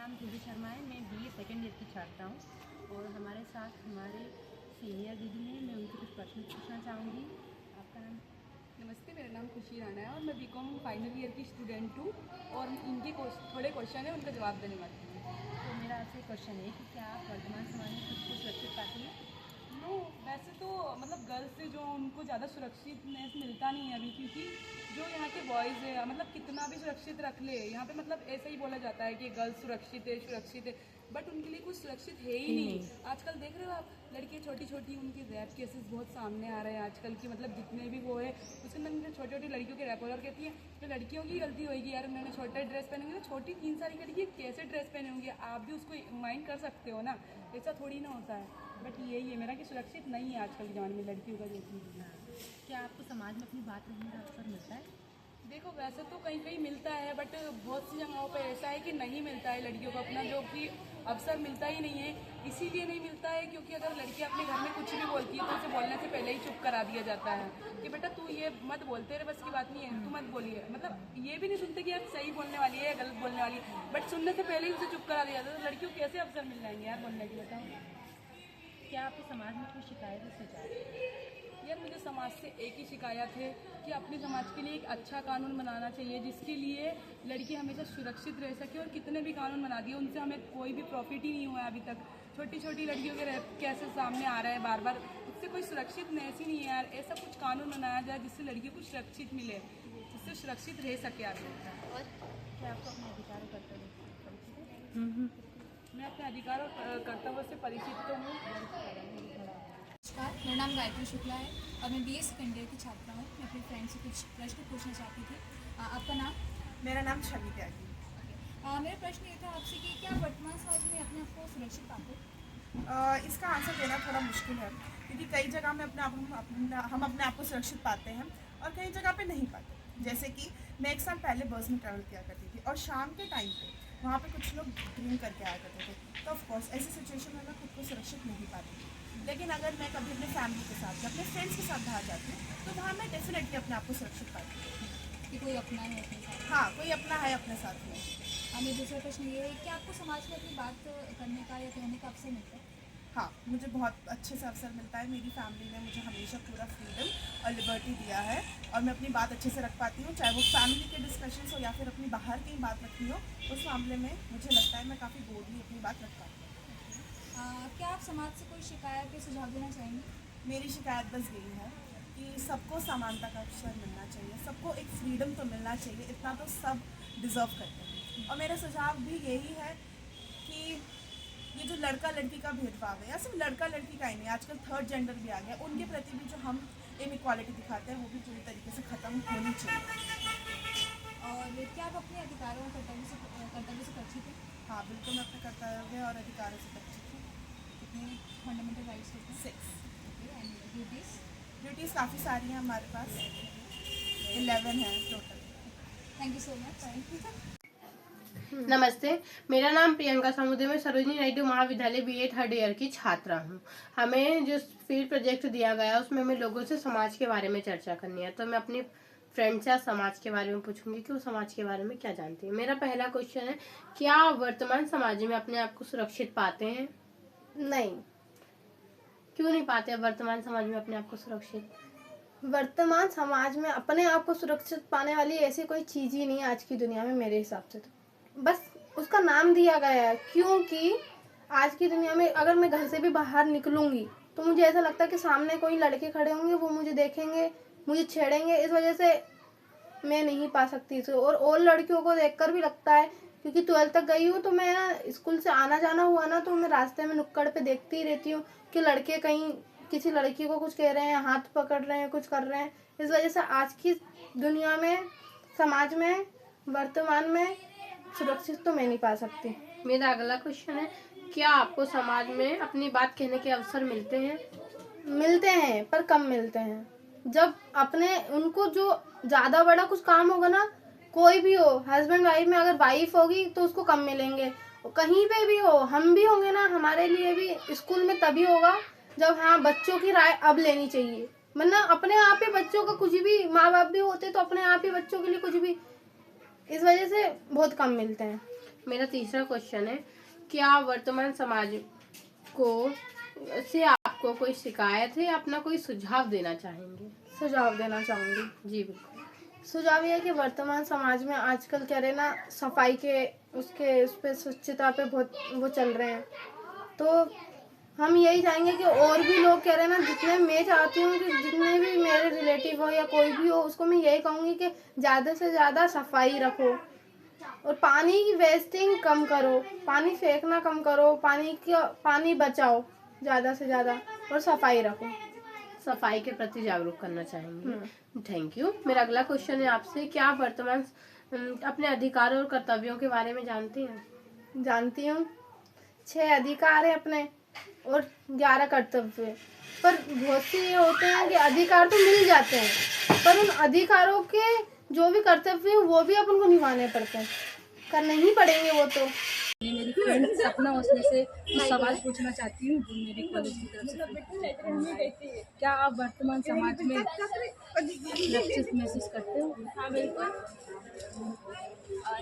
नाम जूही शर्मा है। मैं बीए सेकेंड ईयर की छात्रा हूँ और हमारे साथ हमारे सीनियर दीदी हैं। मैं उनसे कुछ प्रश्न पूछना चाहूँगी। आपका नाम? नमस्ते, मेरा नाम खुशी राणा है और मैं बीकॉम फाइनल ईयर की स्टूडेंट हूँ और इनके थोड़े क्वेश्चन है, उनका जवाब देने वाली हूँ। तो मेरा आपसे क्वेश्चन है कि क्या आप वर्तमान समाज में खुद को सुरक्षित पाती हैं? नो, वैसे तो मतलब गर्ल्स से जो उनको ज़्यादा सुरक्षितनेस मिलता नहीं है अभी, क्योंकि जो यहाँ के बॉयज़ है मतलब कितना भी सुरक्षित रख ले यहाँ पे, मतलब ऐसा ही बोला जाता है कि गर्ल्स सुरक्षित है, बट उनके लिए कुछ सुरक्षित है ही नहीं। आजकल देख रहे हो आप, लड़कियाँ छोटी छोटी, उनके रैप केसेस बहुत सामने आ रहे हैं आजकल की, मतलब जितने भी वो है उसके अंदर छोटी छोटी लड़कियों के रैप, और कहती है तो लड़कियों की गलती होगी यार, उन्होंने छोटा ड्रेस पहने होंगे, तो छोटी 3 साल की लड़की कैसे ड्रेस पहने होंगे, आप भी उसको माइंड कर सकते हो ना, ऐसा थोड़ी ना होता है। बट यही है मेरा कि सुरक्षित नहीं है आजकल के ज़माने में लड़कियों का जो चीज़ है। क्या आपको समाज में अपनी बात रखने का अवसर मिलता है? देखो, वैसे तो कहीं कहीं मिलता है, बट बहुत सी जगहों पे ऐसा है कि नहीं मिलता है लड़कियों को अपना जो कि अवसर मिलता ही नहीं है। इसीलिए नहीं मिलता है क्योंकि अगर लड़की अपने घर में कुछ भी बोलती है तो उसे बोलने से पहले ही चुप करा दिया जाता है कि बेटा तू ये मत बोल, तेरे बस की बात नहीं है, तू मत बोलिए। मतलब ये भी नहीं सुनते कि यार सही बोलने वाली है या गलत बोलने वाली है, बट सुनने से पहले ही उसे चुप करा दिया जाता है। तो लड़कियों को कैसे अवसर मिल जाएंगे यार बोलने के, बताओ। क्या आपके समाज में कोई शिकायत या सुझाव? यार मुझे समाज से एक ही शिकायत है कि अपने समाज के लिए एक अच्छा कानून बनाना चाहिए जिसके लिए लड़की हमेशा सुरक्षित रह सके, और कितने भी कानून बना दिए उनसे हमें कोई भी प्रॉफिट ही नहीं हुआ है अभी तक। छोटी छोटी लड़कियों के रेप कैसे सामने आ रहा है बार बार, उससे कोई सुरक्षित ऐसी नहीं है यार। ऐसा कुछ कानून बनाया जाए जिससे लड़कियों को सुरक्षित मिले, जिससे सुरक्षित रह सके आगे। और क्या आपको अपने अधिकार और कर्तव्य से परिचित है? मैं अपने अधिकार और कर्तव्य से परिचित तो हूँ। नमस्कार, मेरा नाम गायत्री शुक्ला है और मैं बीए सेकेंड ईयर की छात्रा हूँ। मैं अपनी फ्रेंड से कुछ प्रश्न पूछना चाहती थी। आपका नाम? मेरा नाम छवि त्यागी। मेरा प्रश्न ये था आपसे कि क्या वर्तमान समाज में अपने आप को सुरक्षित पाते हैं? इसका आंसर देना थोड़ा मुश्किल है क्योंकि कई जगह में हम अपने आप को सुरक्षित पाते हैं और कई जगह पे नहीं पाते। जैसे कि मैं 1 साल पहले बस में ट्रैवल किया करती थी और शाम के टाइम पे वहाँ पे कुछ लोग ड्रिंक करके आया करते थे, तो ऑफकोर्स ऐसी सिचुएशन में मैं खुद को सुरक्षित नहीं पाती थी। लेकिन अगर मैं कभी अपने फैमिली के साथ या अपने फ्रेंड्स के साथ बाहर जाती हूँ तो वहाँ मैं डेफिनेटली अपने आप को सुरक्षित पाती हूँ कि कोई अपना है अपने साथ? हाँ, कोई अपना है अपने साथ में। मेरा दूसरा प्रश्न ये है कि आपको समाज में अपनी बात करने का या कहने का अवसर मिलता है? हाँ, मुझे बहुत अच्छे से अवसर मिलता है। मेरी फैमिली ने मुझे हमेशा पूरा फ्रीडम और लिबर्टी दिया है और मैं अपनी बात अच्छे से रख पाती हूँ, चाहे वो फैमिली के डिस्कशंस हो या फिर अपनी बाहर की बात रखनी हो। उस मामले में मुझे लगता है मैं काफ़ी बोल्डली अपनी बात रख पाती हूँ। क्या आप समाज से कोई शिकायत या सुझाव देना चाहेंगे? मेरी शिकायत बस यही है कि सबको समानता का अवसर मिलना चाहिए, सबको एक फ्रीडम तो मिलना चाहिए, इतना तो सब डिज़र्व करते हैं। और मेरा सुझाव भी यही है कि ये जो लड़का लड़की का भेदभाव है, या सिर्फ लड़का लड़की का ही नहीं, आजकल थर्ड जेंडर भी आ गया, उनके प्रति भी जो हम इनइक्वालिटी दिखाते हैं वो भी पूरी तरीके से ख़त्म होनी चाहिए। और क्या आप अपने अधिकारों और कर्तव्य से परिचित हैं? हाँ, बिल्कुल मैं अपने कर्तव्य और अधिकारों से परिचित हूँ। कितने फंडामेंटल राइट्स होते हैं? 6 एंड ड्यूटीज़? ड्यूटीज़ काफ़ी सारी हैं हमारे पास, 11 हैं total. Thank you so much. Thank you. नमस्ते, मेरा नाम प्रियंका समुद्र में सरोजिनी नायडू महाविद्यालय बीए थर्ड ईयर की छात्रा हूँ। हमें जो फील्ड प्रोजेक्ट दिया गया है उसमें हमें लोगों से समाज के बारे में चर्चा करनी है, तो मैं अपनी फ्रेंड से आज समाज के बारे में पूछूंगी कि वो समाज के बारे में क्या जानती है। मेरा पहला क्वेश्चन है, क्या आप वर्तमान समाज में अपने आप को सुरक्षित पाते हैं? नहीं। क्यों नहीं पाते हैं वर्तमान समाज में अपने आप को सुरक्षित? वर्तमान समाज में अपने आप को सुरक्षित पाने वाली ऐसी कोई चीज़ ही नहीं है आज की दुनिया में, मेरे हिसाब से तो बस उसका नाम दिया गया है। क्योंकि आज की दुनिया में अगर मैं घर से भी बाहर निकलूंगी तो मुझे ऐसा लगता है कि सामने कोई लड़के खड़े होंगे, वो मुझे देखेंगे, मुझे छेड़ेंगे, इस वजह से मैं नहीं पा सकती इसे। और लड़कियों को देखकर भी लगता है, क्योंकि 12th तक गई हूँ तो मैं ना स्कूल से आना जाना हुआ ना, तो मैं रास्ते में नुक्कड़ पे देखती ही रहती हूँ कि लड़के कहीं किसी लड़की को कुछ कह रहे हैं, हाथ पकड़ रहे हैं, कुछ कर रहे हैं। इस वजह से आज की दुनिया में, समाज में, वर्तमान में सुरक्षित तो मैं नहीं पा सकती। मेरा अगला क्वेश्चन है, क्या आपको समाज में अपनी बात कहने के अवसर मिलते हैं? मिलते हैं पर कम मिलते हैं। जब अपने उनको जो ज़्यादा बड़ा कुछ काम होगा ना, कोई भी हो, हस्बैंड वाइफ में अगर वाइफ होगी तो उसको कम मिलेंगे, कहीं पे भी हो, हम भी होंगे ना, हमारे लिए भी स्कूल में तभी होगा जब हाँ बच्चों की राय अब लेनी चाहिए, वरना अपने आप ही बच्चों का कुछ भी, माँ बाप भी होते तो अपने आप ही बच्चों के लिए कुछ भी, इस वजह से बहुत कम मिलते हैं। मेरा तीसरा क्वेश्चन है, क्या वर्तमान समाज को से आपको कोई शिकायत है या अपना कोई सुझाव देना चाहेंगे? सुझाव देना चाहूँगी। जी बिल्कुल। सुझाव यह है कि वर्तमान समाज में आजकल कह रहे ना सफाई के उस पे स्वच्छता पे बहुत वो चल रहे हैं, तो हम यही चाहेंगे कि और भी लोग कह रहे हैं ना, जितने मैं चाहती हूँ कि जितने भी मेरे रिलेटिव हो या कोई भी हो, उसको मैं यही कहूँगी कि ज़्यादा से ज़्यादा सफाई रखो और पानी की वेस्टिंग कम करो, पानी फेंकना कम करो, पानी बचाओ ज़्यादा से ज़्यादा और सफाई रखो। सफाई के प्रति जागरूक करना चाहेंगे। Thank you. मेरा अगला क्वेश्चन है आपसे, क्या आप वर्तमान अपने अधिकारों और कर्तव्यों के बारे में जानती हैं? जानती हूँ। 6 अधिकार है अपने और 11 कर्तव्य, पर बहुत से ये होते हैं कि अधिकार तो मिल जाते हैं, पर उन अधिकारों के जो भी कर्तव्य है वो भी अपन को निभाने पड़ते हैं, करने ही पड़ेंगे वो तो। मेरी फ्रेंड सपना, उसमें से कुछ सवाल पूछना चाहती हूँ जो मेरे कॉलेज की तरफ से। क्या आप वर्तमान समाज में सुरक्षित महसूस करते हो? हाँ बिल्कुल। और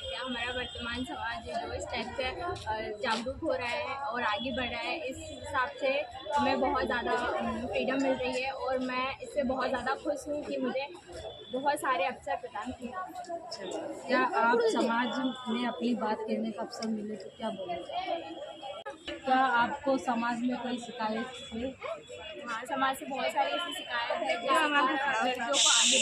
क्या हमारा वर्तमान समाज जो इस टाइप से जागरूक हो रहा है और आगे बढ़ रहा है, इस हिसाब से हमें बहुत ज़्यादा फ्रीडम मिल रही है और मैं इससे बहुत ज़्यादा खुश हूँ कि मुझे बहुत सारे अवसर प्रदान किए। क्या आप समाज में अपनी बात कहने का अवसर मिले तो क्या बोलेंगे? क्या आपको समाज में कोई शिकायत है? हाँ, समाज से बहुत सारी ऐसी शिकायत है, जैसे लड़कियों को आगे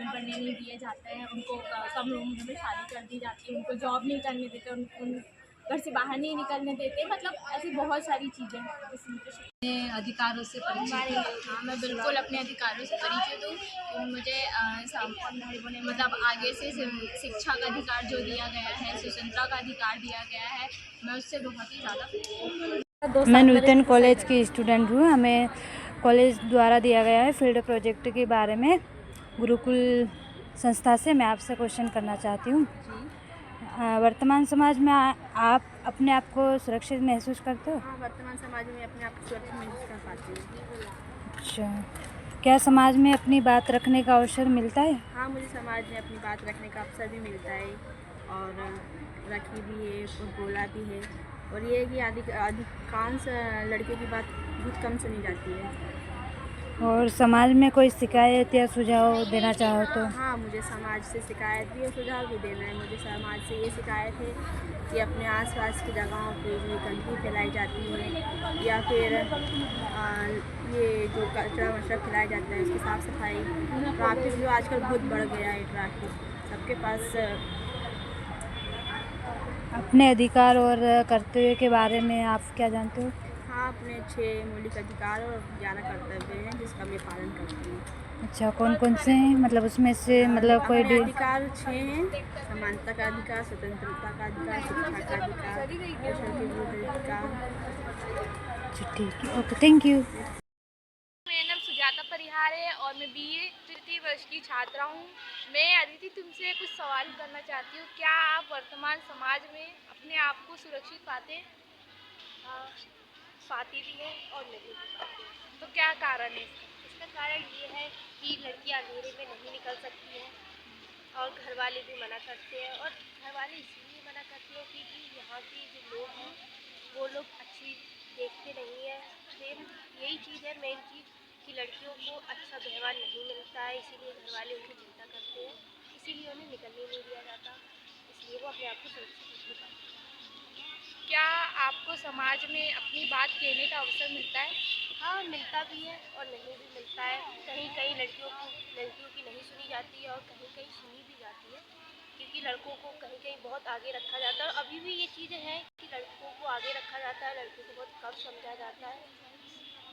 बढ़ने नहीं दिए जाते हैं, उनको कम उम्र में शादी कर दी जाती है, उनको जॉब नहीं करने देते, उन घर से बाहर नहीं निकलने देते, मतलब ऐसी बहुत सारी चीज़ें हैं जिसमें अपने अधिकारों से परिचित। हाँ, मैं बिल्कुल अपने अधिकारों से परिचित हूँ। मुझे मतलब आगे से शिक्षा का अधिकार जो दिया गया है, स्वतंत्रता का अधिकार दिया गया है, मैं उससे बहुत ही ज़्यादा। मैं नूतन कॉलेज की स्टूडेंट हूँ। हमें कॉलेज द्वारा दिया गया है फील्ड प्रोजेक्ट के बारे में। गुरुकुल संस्था से मैं आपसे क्वेश्चन करना चाहती हूँ। वर्तमान समाज में आप अपने आप को सुरक्षित महसूस करते हो? हाँ, वर्तमान समाज में अपने आप को सुरक्षित महसूस कर पाती हूँ। अच्छा, क्या समाज में अपनी बात रखने का अवसर मिलता है? हाँ, मुझे समाज में अपनी बात रखने का अवसर भी मिलता है और रखी भी है और बोला भी है। और ये है कि अधिकांश लड़कियों की बात बहुत कम सुनी जाती है। और समाज में कोई शिकायत या सुझाव देना चाहो तो? हाँ, मुझे समाज से शिकायत भी और सुझाव भी देना है। मुझे समाज से ये शिकायत है कि अपने आसपास की जगहों पे जो गंदगी फैलाई जाती है या फिर ये जो कचरा वचरा फैलाया जाता है उसकी साफ़ सफाई, ट्रैफिक जो आजकल बहुत बढ़ गया है, ट्रैफिक सबके पास। अपने अधिकार और कर्तव्य के बारे में आप क्या जानते हो? हाँ, अपने 6 मौलिक अधिकार और 11 कर्तव्य हैं जिसका मैं पालन करती हूँ। अच्छा, कौन कौन से हैं? मतलब उसमें से मतलब कोई अपने अधिकार 6 हैं: समानता का अधिकार, स्वतंत्रता का अधिकार, शिक्षा का अधिकार, शोषण के विरुद्ध अधिकार। अच्छा, ठीक है, ओके, थैंक यू। मेरा नाम सुजाता परिहार है और मैं BA तृतीय वर्ष की छात्रा हूँ। मैं अदिति तुमसे कुछ सवाल करना चाहती हूँ। क्या आप वर्तमान समाज में अपने आप को सुरक्षित पाते हैं? पाती भी है और नहीं भी पाती। तो क्या कारण है? इसका कारण ये है कि लड़कियां अंधेरे में नहीं निकल सकती हैं और घर वाले भी मना करते हैं। और घर वाले इसलिए मना करते हैं क्योंकि यहाँ के जो लोग हैं वो लोग अच्छी देखते नहीं हैं। सेम यही चीज़ है, मेन चीज़, कि लड़कियों को अच्छा व्यवहार नहीं मिलता है, इसीलिए घर वाले उनकी चिंता करते हैं, इसीलिए उन्हें निकलने नहीं दिया जाता, इसलिए वो अपने आप को सुरक्षित नहीं पाते। क्या आपको समाज में अपनी बात कहने का अवसर मिलता है? हाँ, मिलता भी है और नहीं भी मिलता है। कहीं कहीं लड़कियों की नहीं सुनी जाती है और कहीं कहीं सुनी भी जाती है, क्योंकि लड़कों को कहीं कहीं बहुत आगे रखा जाता है। और अभी भी ये चीज़ें हैं कि लड़कों को आगे रखा जाता है, लड़कियों को बहुत कम समझा जाता है।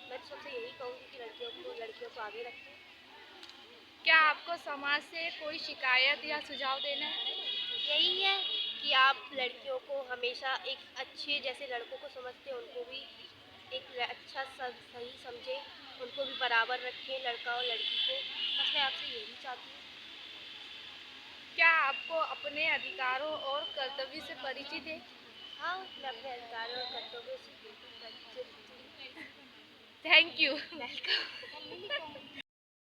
मैं तो सबसे यही कहूँगी कि लड़कियों को आगे रखें। क्या आपको समाज से कोई शिकायत या सुझाव देना है? यही है कि आप लड़कियों को हमेशा एक अच्छे, जैसे लड़कों को समझते हैं उनको भी एक अच्छा सही समझें, उनको भी बराबर रखें, लड़का और लड़की को। बस मैं आपसे यही चाहती हूँ। क्या आपको अपने अधिकारों और कर्तव्य से परिचित है? हाँ, मैं अपने अधिकारों और कर्तव्यों से बिल्कुल परिचित हूँ। Thank you.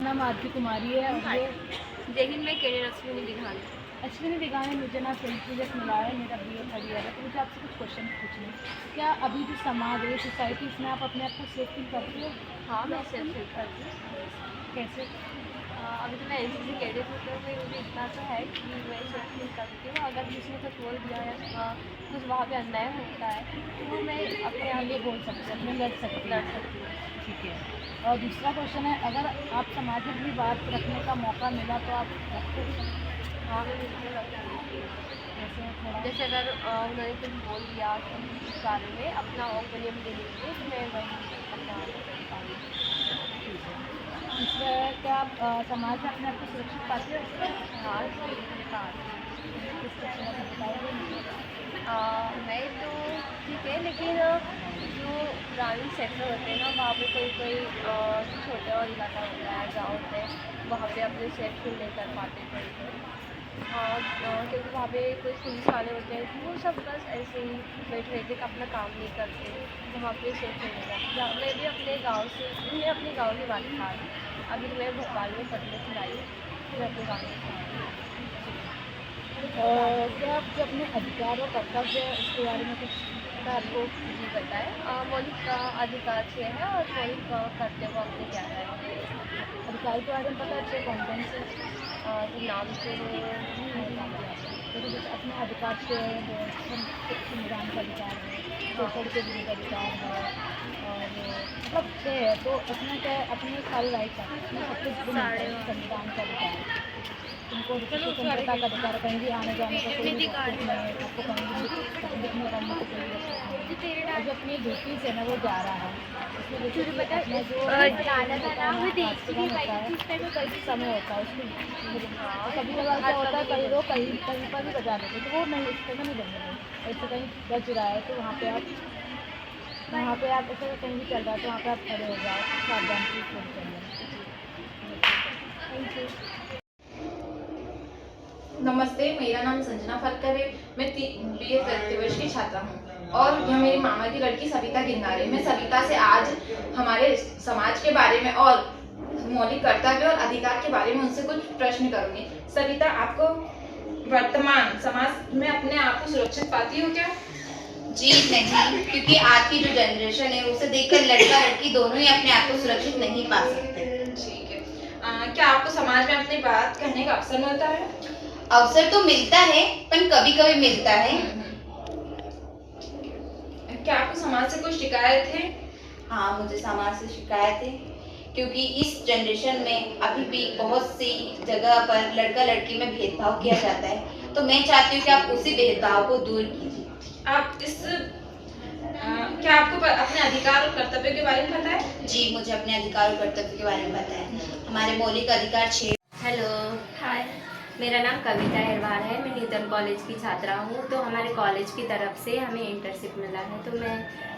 नाम आरती कुमारी है। जय हिंद, मैं केड़े रश्मि निधिघान। अश्विनी दिगाने मुझे ना फील्ड प्रोजेक्ट मिला है, मेरा BA थर्ड ईयर है, तो मुझे आपसे कुछ क्वेश्चन पूछने हैं। क्या अभी जो समाज है, सोसाइटी, इसमें आप अपने आप को सेफ फील करती हो? हाँ, मैं सेफ फील करती हूँ। कैसे? अभी तो मैं NCC कैडेट हूँ, तो फिर मुझे इतना तो है कि मैं सेफ फील करती हूँ। अगर किसी ने कुछ बोल दिया है, कुछ वहाँ पे अन्याय होता है, तो मैं अपने आप ये बोल सकते हैं, अपने लड़ सकते लड़ सकती हूँ। ठीक है। और दूसरा क्वेश्चन है, अगर आप समाज में भी बात रखने का मौका मिला तो आप रखते हो? हाँ, मैं बिल्कुल रखती हूँ। जैसे थोड़ा जैसे अगर उन्होंने कुछ बोल दिया किसी के बारे में, अपना ओपिनियन देने के लिए, तो मैं वही अपना इसमें क्या आप समाज में अपने आप को सुरक्षित पाते हो? हाँ, मैं तो ठीक है, लेकिन जो ग्रामीण सेक्टर होते हैं ना, वहाँ पे कोई छोटा और इलाका होता है, गाँव होते हैं, वहाँ पे अपने सेफ फील नहीं कर पाते कोई। हाँ, क्योंकि वहाँ पे कोई पुलिस वाले होते हैं, वो सब बस ऐसे ही बैठे रहते, अपना काम नहीं करते, वहाँ पे सेफ नहीं रहता। मैं भी अपने गाँव से, मैं अपने गाँव की बात बता रही हूँ। अभी मैं भोपाल में पढ़ने से आई हूँ, मैं अपने गाँव में। क्या आप जो अपने अधिकार और कर्तव्य है उसके बारे में कुछ मैं आपको जी बताएं। मौलिक अधिकार से है और मौलिक कर्तव्य अपने क्या है। अधिकार के बारे में पता है? कौन कौन से जो नाम से तो कुछ अपने अधिकार से संविधान का अधिकार है, शोषण के विरुद्ध अधिकार है, और मतलब है तो अपना क्या है, अपने सारे राइट्स हैं, अपने सब कुछ संविधान का अधिकार है। उनको स्वतंत्रता का अधिकार, कहीं भी आने जाने का कोई भी नहीं है, आपको कहीं भी लिखने पढ़ने की कोई जरूरत नहीं है। जो अपनी ड्यूटी है ना वो जा रहा है, उसमें देखिए अपना जो समय होता है उसमें कभी कभार क्या होता है, कई लोग कहीं पर भी बजा देते तो वो नहीं, इस तरह नहीं बनेंगे। ऐसे कहीं बज रहा है तो वहाँ पे आप ऐसे कहीं भी चल रहा है तो वहाँ पे आप खड़े हो जाओ, सावधान से चलिए। Thank you. नमस्ते, मेरा नाम संजना फरकर है। मैं BA तृतीय वर्ष की छात्रा हूँ और यह मेरी मामा की लड़की सविता गिरनार है। मैं सविता से आज हमारे समाज के बारे में और मौलिक कर्तव्य और अधिकार के बारे में उनसे कुछ प्रश्न करूँगी। सविता, आपको वर्तमान समाज में अपने आप को सुरक्षित पाती हो क्या? जी नहीं, क्योंकि आज की जो जनरेशन है उसे देखकर लड़का लड़की दोनों ही अपने आप को सुरक्षित नहीं पा सकते। ठीक है। क्या आपको समाज में अपनी बात कहने का अवसर मिलता है? अवसर तो मिलता है, पर कभी कभी मिलता है। क्या आपको समाज से कोई शिकायत है? हाँ, मुझे समाज से शिकायत है, क्योंकि इस जनरेशन में अभी भी बहुत सी जगह पर लड़का लड़की में भेदभाव किया जाता है, तो मैं चाहती हूँ कि आप उसी भेदभाव को दूर कीजिए। आप क्या आपको अपने अधिकार और कर्तव्य के बारे में पता है? जी, मुझे अपने अधिकार और कर्तव्य के बारे में पता है। हमारे मौलिक अधिकार 6। हेलो, हाय, मेरा नाम कविता अहरवाल है। मैं न्यूटन कॉलेज की छात्रा हूँ। तो हमारे कॉलेज की तरफ से हमें इंटर्नशिप मिला है, तो मैं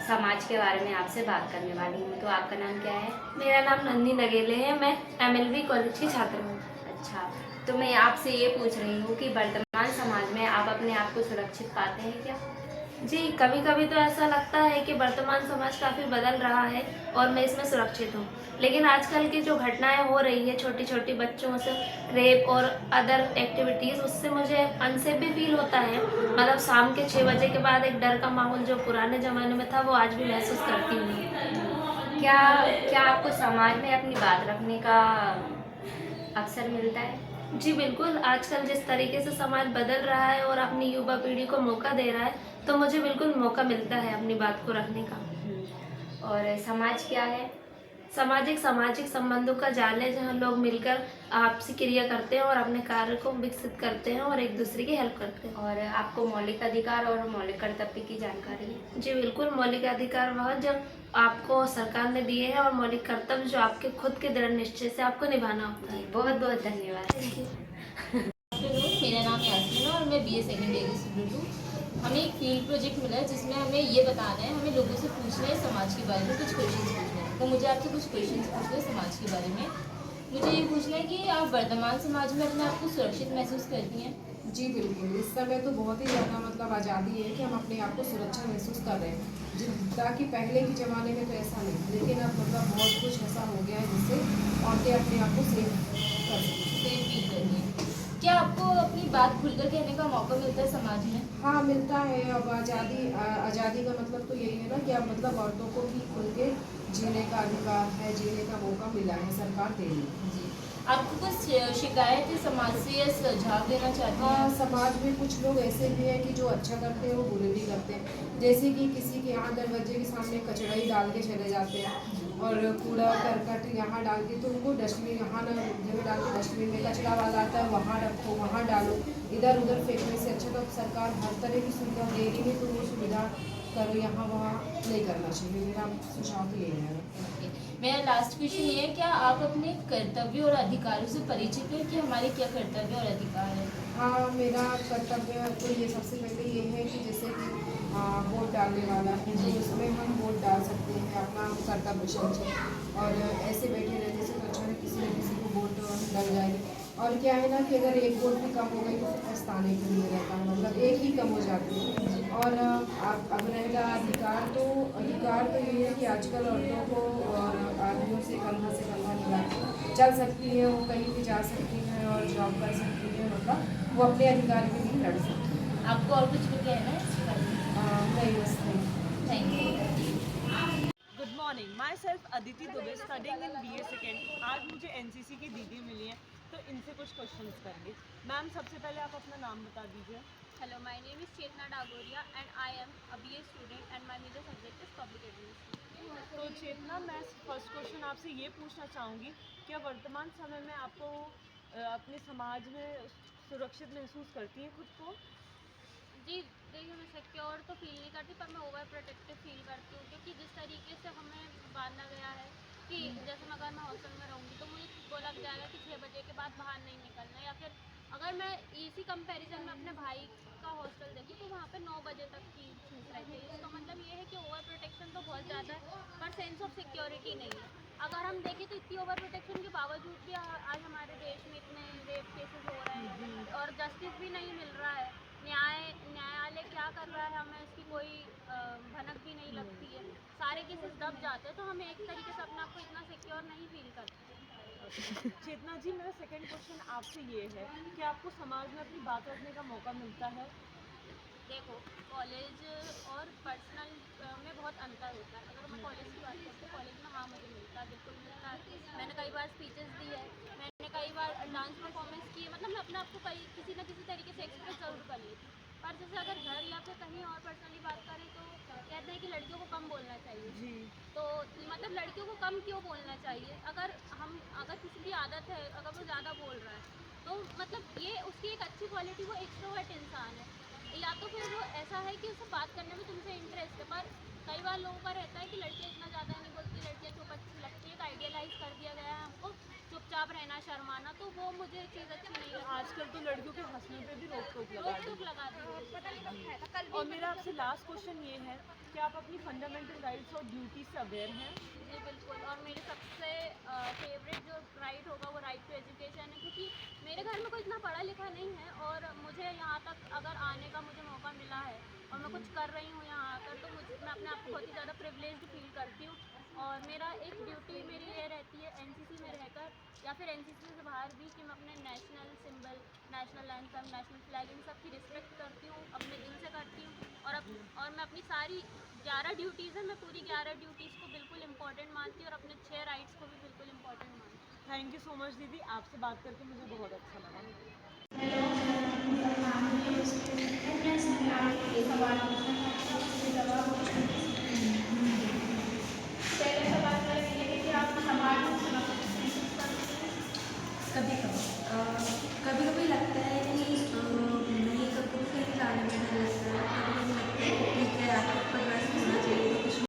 समाज के बारे में आपसे बात करने वाली हूँ। तो आपका नाम क्या है? मेरा नाम नंदी नगेले है। मैं MLV कॉलेज की छात्रा हूँ। अच्छा, तो मैं आपसे ये पूछ रही हूँ कि वर्तमान समाज में आप अपने आप को सुरक्षित पाते हैं क्या? जी, कभी कभी तो ऐसा लगता है कि वर्तमान समाज काफ़ी बदल रहा है और मैं इसमें सुरक्षित हूँ, लेकिन आजकल की जो घटनाएं हो रही है छोटी छोटी बच्चों से रेप और अदर एक्टिविटीज़, उससे मुझे अनसेफ भी फील होता है। मतलब शाम के 6 बजे के बाद एक डर का माहौल जो पुराने ज़माने में था वो आज भी महसूस करती हूँ। क्या आपको समाज में अपनी बात रखने का अवसर मिलता है? जी बिल्कुल, आजकल जिस तरीके से समाज बदल रहा है और अपनी युवा पीढ़ी को मौका दे रहा है, तो मुझे बिल्कुल मौका मिलता है अपनी बात को रखने का। और समाज क्या है? सामाजिक संबंधों का जाल है, जहाँ लोग मिलकर आपसी क्रिया करते हैं और अपने कार्य को विकसित करते हैं और एक दूसरे की हेल्प करते हैं। और आपको मौलिक अधिकार और मौलिक कर्तव्य की जानकारी है? जी बिल्कुल, मौलिक अधिकार वह जो आपको सरकार ने दिए हैं और मौलिक कर्तव्य जो आपके खुद के दृढ़ निश्चय से आपको निभाना होता है। बहुत बहुत धन्यवाद। Thank you. मेरा नाम यास्मीन है और मैं BA सेकेंड ईयर की स्टूडेंट हूँ। हमें एक फील्ड प्रोजेक्ट मिला है जिसमें हमें ये बताना है, हमें लोगों से पूछना है समाज के बारे में, कुछ क्वेश्चंस पूछना है। तो मुझे आपसे कुछ क्वेश्चंस पूछना है समाज के बारे में। मुझे ये पूछना है कि आप वर्तमान समाज में अपने आप को सुरक्षित महसूस करती हैं? जी बिल्कुल, इस समय तो बहुत ही ज़्यादा मतलब आज़ादी है कि हम अपने आप को सुरक्षा महसूस कर रहे हैं, ताकि पहले के ज़माने में तो ऐसा नहीं, लेकिन अब मतलब बहुत कुछ ऐसा हो गया है जिससे औरतें अपने आप को सेफ कर सकती हैं। सेफ फील करती हैं। क्या आपको अपनी बात खुलकर कहने का मौका मिलता है समाज में? हाँ, मिलता है। अब आज़ादी का मतलब तो यही है ना कि अब मतलब औरतों को भी खुल के जीने का अधिकार है, जीने का मौका मिला है, सरकार दे रही है। जी, आपको कुछ शिकायत है समाज से या सुझाव देना चाहती हैं? हाँ, समाज में कुछ लोग ऐसे भी हैं कि जो अच्छा करते हैं वो बुरे भी करते हैं। जैसे कि किसी के यहाँ दरवाजे के सामने कचरा ही डाल के चले जाते हैं और कूड़ा करकट यहाँ डाल के, तो उनको डस्टबिन यहाँ ना जगह डाल के डस्टबिन में कचरा वाला आता है वहाँ रखो, वहाँ डालो। इधर उधर फेंकने से अच्छा तो सरकार हर तरह की सुविधा दे रही है, तो वो सुविधा करो, यहाँ वहाँ नहीं करना चाहिए। मेरा सुझाव तो यही है। मेरा लास्ट क्वेश्चन ये है, क्या आप अपने कर्तव्य और अधिकारों से परिचित हैं कि हमारे क्या कर्तव्य और अधिकार है? हाँ, मेरा कर्तव्य तो ये सबसे पहले ये है कि जैसे कि वोट डालने वाला है तो उसमें हम वोट डाल सकते हैं, अपना कर्तव्य समझें। और ऐसे बैठे रहने से तो अच्छा है किसी न किसी को वोट डल जाएगी। और क्या है ना कि अगर एक वोट भी कम हो गई तो पछताने के लिए रहता है, मतलब एक ही कम हो जाती है। और अब रहेगा अधिकार तो यही है कि आजकल औरतों को और आदमियों से कंधा मिला चल सकती है, वो कहीं भी जा सकती हैं और जॉब कर सकती हैं, मतलब वो अपने अधिकार के लिए लड़ सकती हैं। आपको और कुछ भी कहना है? नहीं, बस नहीं। Thank you. Good morning, my self Aditi Dubey, studying in BA second. आज मुझे NCC की दीदी मिली हैं, तो इनसे कुछ क्वेश्चंस करेंगे। मैम, सबसे पहले आप अपना नाम बता दीजिए। Hello, my name is Chetna Dagoria and I am a BA student and my major subject is public administration. तो चेतना, मैं फर्स्ट क्वेश्चन आपसे ये पूछना चाहूँगी, क्या वर्तमान समय में आपको अपने समाज में सुरक्षित महसूस करती हैं खुद को? जी देखिए, मैं सिक्योर तो फील नहीं करती, पर मैं ओवर प्रोटेक्टिव फील करती हूँ, क्योंकि जिस तरीके से हमें बांधा गया है कि जैसे मैं अगर मैं हॉस्टल में रहूँगी तो मुझे बोला जाएगा कि 6 बजे के बाद बाहर नहीं निकलना, या फिर अगर मैं इसी कंपैरिजन में अपने भाई का हॉस्टल देखूँ तो वहाँ पे 9 बजे तक की छूट रहती है। इसका मतलब ये है कि ओवर प्रोटेक्शन तो बहुत ज़्यादा है, पर सेंस ऑफ सिक्योरिटी नहीं है। अगर हम देखें तो इतनी ओवर प्रोटेक्शन के बावजूद भी आज हमारे देश में इतने रेप केसेस हो रहे हैं और जस्टिस भी नहीं मिल रहा है। न्यायालय क्या कर रहा है, हमें इसकी कोई भनक भी नहीं लगती है। सारे केसेस दब जाते हैं, तो हम एक तरीके से अपने आप को इतना सिक्योर नहीं फील करते। चेतना जी, मेरा सेकंड क्वेश्चन आपसे ये है कि आपको समाज में अपनी बात रखने का मौका मिलता है? देखो, कॉलेज और पर्सनल में बहुत अंतर होता है। अगर मैं कॉलेज की बात करूँ तो कॉलेज में हाँ मुझे मिलता है, बिल्कुल मिलता है। मैंने कई बार स्पीचेस दी है, मैंने कई बार डांस परफॉर्मेंस की है, मतलब मैं अपने आप को किसी न किसी तरीके से एक्सप्रेस ज़रूर कर लेती हूँ। पर जैसे अगर घर या फिर कहीं और पर्सनली बात करें तो कहते हैं कि लड़कियों को कम बोलना चाहिए जी। तो मतलब लड़कियों को कम क्यों बोलना चाहिए? अगर किसी की आदत है, अगर वो ज़्यादा बोल रहा है तो मतलब ये उसकी एक अच्छी क्वालिटी, वो एक्सट्रोवर्ट इंसान है, या तो फिर वो ऐसा है कि उसे बात करने में तुमसे इंटरेस्ट है। पर कई बार लोगों का रहता है कि लड़कियाँ इतना ज़्यादा नहीं बोलती, लड़कियाँ चुप अच्छी लगती है, एक आइडियलाइज कर दिया गया है हमको, चुपचाप रहना, शर्माना, तो वो मुझे चीज़ अच्छी नहीं लगती। आजकल तो लड़कियों के हंसने पे भी रोक टोक लगा दी है। और मेरा आपसे लास्ट क्वेश्चन ये है कि आप अपनी फंडामेंटल राइट्स और ड्यूटी से अवेयर हैं? जी बिल्कुल, और मेरे सबसे फेवरेट जो राइट होगा वो राइट टू एजुकेशन है, क्योंकि मेरे घर में कोई इतना पढ़ा लिखा नहीं है और मुझे यहाँ तक अगर आने का मुझे मौका मिला है और मैं कुछ कर रही हूँ यहाँ आकर, तो मैं अपने आप को बहुत ही ज़्यादा प्रिविलेज्ड फील करती हूँ। और मेरा एक ड्यूटी मेरी ये रहती है NCC में रहकर या फिर NCC से बाहर भी, कि मैं अपने national symbol, national anthem, national flag, इन सब की रिस्पेक्ट करती हूँ, अपने दिल से करती हूँ। और मैं अपनी सारी 11 ड्यूटीज़ हैं, मैं पूरी 11 ड्यूटीज़ को बिल्कुल इम्पॉर्टेंट मानती हूँ और अपने 6 राइट्स को भी बिल्कुल इम्पॉर्टेंट मानती हूँ। थैंक यू सो मच दीदी, आपसे बात करके मुझे बहुत अच्छा लगा। कभी कभी लगता है